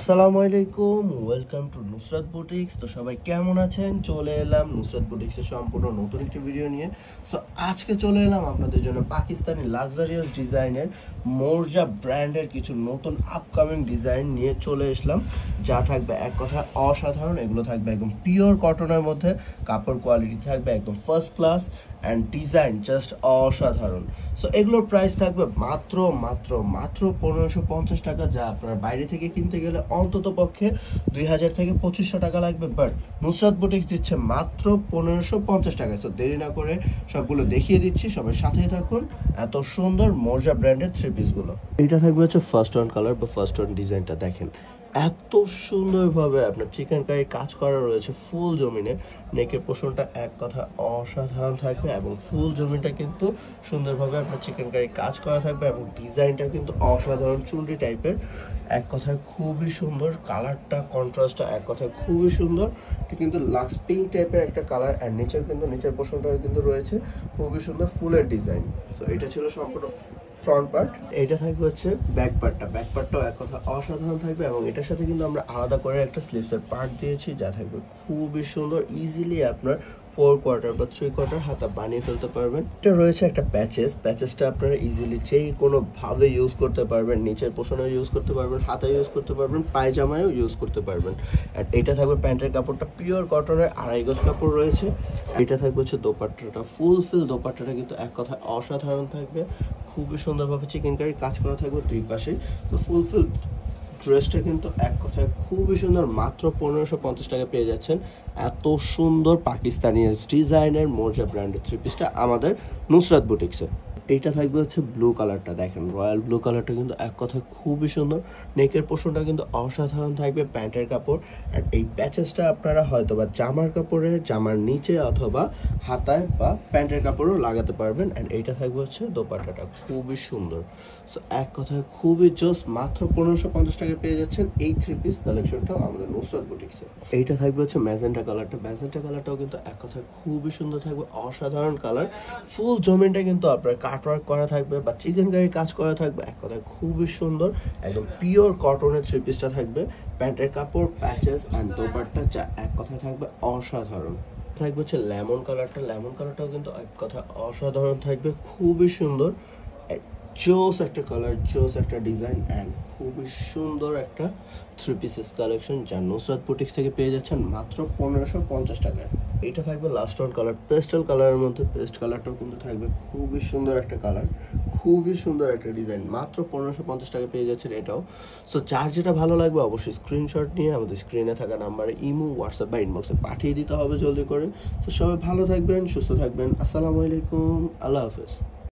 আসসালামু আলাইকুম, welcome to Nusrat boutiques. তো সবাই কেমন আছেন? চলে এলাম নুসরাত বুটিক্সের সম্পূর্ণ নতুন একটি ভিডিও নিয়ে। সো আজকে চলে এলাম আপনাদের জন্য পাকিস্তানি লাক্সারিয়াস ডিজাইনের মোরজা ব্র্যান্ডের কিছু নতুন আপকামিং ডিজাইন নিয়ে চলে আসলাম, যা থাকবে এক কথা অসাধারণ। এগুলো থাকবে একদম পিওর কটনের মধ্যে, কাপড় কোয়ালিটি থাকবে একদম first class and design just অসাধারণ। সো এগুলোর প্রাইস থাকবে মাত্র 1550 টাকা, যা আপনার বাইরে থেকে কিনতে গেলে অন্তত পক্ষে 2000 থেকে 2500 টাকা লাগবে, বাট নুসরাত বুটিক্স দিচ্ছে মাত্র 1550 টাকা। সো দেরি না করে সবগুলো দেখিয়ে দিচ্ছি, সবাই সাথেই থাকুন। এত সুন্দর মোরজা ব্র্যান্ডের থ্রি পিসগুলো, এটা থাকবে হচ্ছে ফার্স্ট ওয়ান কালার বা ফার্স্ট ওয়ান ডিজাইনটা দেখেন, এত সুন্দরভাবে আপনার চিকেন কারি কাজ করা রয়েছে ফুল জমিনে। নেকের পোর্শনটা এক কথা অসাধারণ থাকবে এবং ফুল জমিনটা কিন্তু সুন্দরভাবে আপনার চিকেন কারি কাজ করা থাকবে এবং ডিজাইনটা কিন্তু অসাধারণ চুনরি টাইপের। এক কথায় খুবই সুন্দর, কালারটা কন্ট্রাস্টটা এক কথায় খুবই সুন্দর। এটা কিন্তু লাক্স পিঙ্ক টাইপের একটা কালার, আর নিচের কিন্তু নিচের পোর্শনটা কিন্তু রয়েছে খুবই সুন্দর ফুলের ডিজাইন। তো এটা ছিল সম্পূর্ণ ফ্রন্ট পার্ট। এটা থাকবে হচ্ছে ব্যাক পার্টটাও এক কথা অসাধারণ থাকবে এবং এটার সাথে কিন্তু আমরা আলাদা করে একটা স্লিভসের পার্ট দিয়েছি, যা থাকবে খুবই সুন্দর। ইজিলি আপনার 4 কোয়ার্টার বা 3 কোয়ার্টার হাতা বানিয়ে ফেলতে পারবেন। এটা রয়েছে একটা প্যাচেসটা আপনারা ইজিলি যে কোনোভাবে ইউজ করতে পারবেন, নিচের পোষণেও ইউজ করতে পারবেন, হাতায় ইউজ করতে পারবেন, পায়জামায়ও ইউজ করতে পারবেন। আর এটা থাকবে প্যান্টের কাপড়টা পিওর কটনের 2.5 গজ কাপড় রয়েছে। এটা থাকবে হচ্ছে দোপাট্টাটা, ফুল দোপাট্টাটা কিন্তু এক কথা অসাধারণ থাকবে, খুবই সুন্দরভাবে চিকেন কারি কাজ করা থাকবে দুই পাশে। তো ফুল ড্রেসটা কিন্তু এক কথায় খুবই সুন্দর, মাত্র 1550 টাকা পেয়ে যাচ্ছেন। এত সুন্দর পাকিস্তানি ডিজাইনের মোরজা ব্র্যান্ডের থ্রি পিসটা আমাদের নুসরাত বুটিক্সে। এইটা থাকবে হচ্ছে ব্লু কালারটা, দেখেন রয়্যাল ব্লু কালারটা কিন্তু এক কথায় খুবই সুন্দর। নেকের পোর্শনটা কিন্তু অসাধারণ থাকবে, প্যান্টের কাপড়। আর এই প্যাচেসটা আপনারা হয়তো বা জামার নিচে অথবা হাতায় বা প্যান্টের কাপড়ও লাগাতে পারবেন। অ্যান্ড এইটা থাকবে হচ্ছে দোপাট্টাটা, খুবই সুন্দর। সো এক কথায় খুবই জোস, মাত্র 1550 টাকায় পেয়ে যাচ্ছেন এই থ্রি পিস কালেকশনটাও আমাদের নুসরাত বুটিক্সে। এইটা থাকবে হচ্ছে ম্যাজেন্টা কালারটাও কিন্তু এক কথায় খুবই সুন্দর থাকবে, অসাধারণ কালার। ফুল জমিনটা কিন্তু আপনার কাটওয়ার্ক করা থাকবে বা চিকেন কারি কাজ করা থাকবে, এক কথায় খুবই সুন্দর। একদম পিওর কটনের থ্রি পিসটা থাকবে, প্যান্টের কাপড়, প্যাচেস অ্যান্ড দোপাট্টা, যা এক কথায় থাকবে অসাধারণ। থাকবে হচ্ছে লেমন কালারটাও কিন্তু এক কথা অসাধারণ থাকবে, খুবই সুন্দর। জোস একটা কালার, জোস একটা ডিজাইন অ্যান্ড খুবই সুন্দর একটা থ্রি পিসেস কালেকশন, যা নুসরাত বুটিক্স থেকে পেয়ে যাচ্ছেন মাত্র 1550 টাকায়। এটা থাকবে লাস্ট ওয়ান কালার, পেস্টেল কালারের মধ্যে। পেস্ট কালারটাও কিন্তু থাকবে খুবই সুন্দর একটা কালার, খুবই সুন্দর একটা ডিজাইন, মাত্র 1550 টাকা পেয়ে যাচ্ছেন এটাও। সো যার যেটা ভালো লাগবে অবশ্যই স্ক্রিনশট নিয়ে আমাদের স্ক্রিনে থাকা নাম্বারে ইমো, হোয়াটসঅ্যাপ বা ইনবক্সে পাঠিয়ে দিতে হবে জলদি করে। তো সবাই ভালো থাকবেন, সুস্থ থাকবেন। আসসালামু আলাইকুম, আল্লাহ হাফেজ।